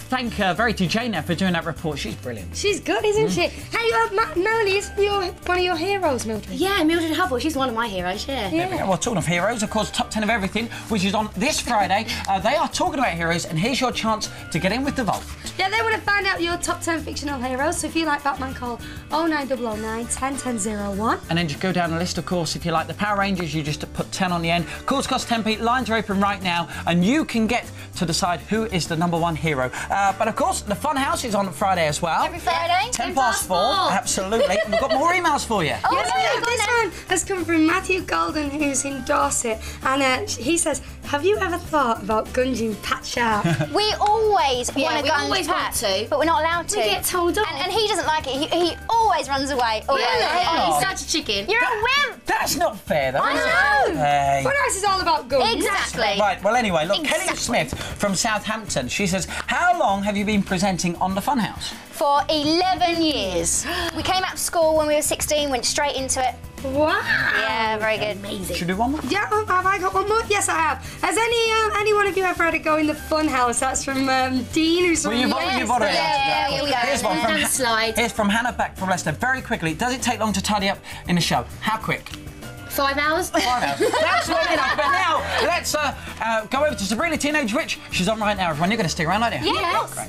thank Verity Jane there for doing that report. She's brilliant. She's good, isn't she? Hey, Melanie, isn't one of your heroes, Mildred? Yeah, Mildred Hubble. She's one of my heroes, yeah. There we go. Well, talking of heroes, of course, Top 10 of Everything, which is on this Friday. They are talking about heroes, and here's your chance to get in with the vote. Yeah, they want to find out your top 10 fictional heroes, so if you like Batman, call 09009 101001. And then just go down the list, of course. If you like the Power Rangers, you just put 10 on the end. Calls cost 10p, lines are open right now, and you can get to decide who is the #1 hero. But, of course, the Fun House is on Friday as well. Every Friday. 10 past 4. Absolutely. And we've got more emails for you. Oh, Yes, yeah, this one has come from Matthew Golden, who's in Dorset, and he says, have you ever thought about gunging Pat Sharp? We always want to we gunge always Pat, want to. but we're not allowed to. We get told off. And he doesn't like it. He always runs away. Oh, he's such a chicken. You're a wimp. That's not fair, though, is it? know. Hey. Fun House is all about guns. Exactly. Right, well, anyway, look, Kelly Exactly. Smith from Southampton, she says, how long have you been presenting on the Fun House? For 11 years. We came out of school when we were 16, went straight into it. Wow. Yeah, very good. Amazing. Should we do one more? Yeah, have I got one more? Yes, I have. Has any one of you ever had a go in the Fun House? That's from Dean, who's from You've already Yeah, here we go. Here's one from, Down the slide. here's from Hannah Beck from Leicester. Very quickly, does it take long to tidy up in the show? How quick? 5 hours. 5 hours. That's long enough. But now, let's go over to Sabrina Teenage Witch. She's on right now, everyone. You're going to stick around, aren't you? Yes. Great.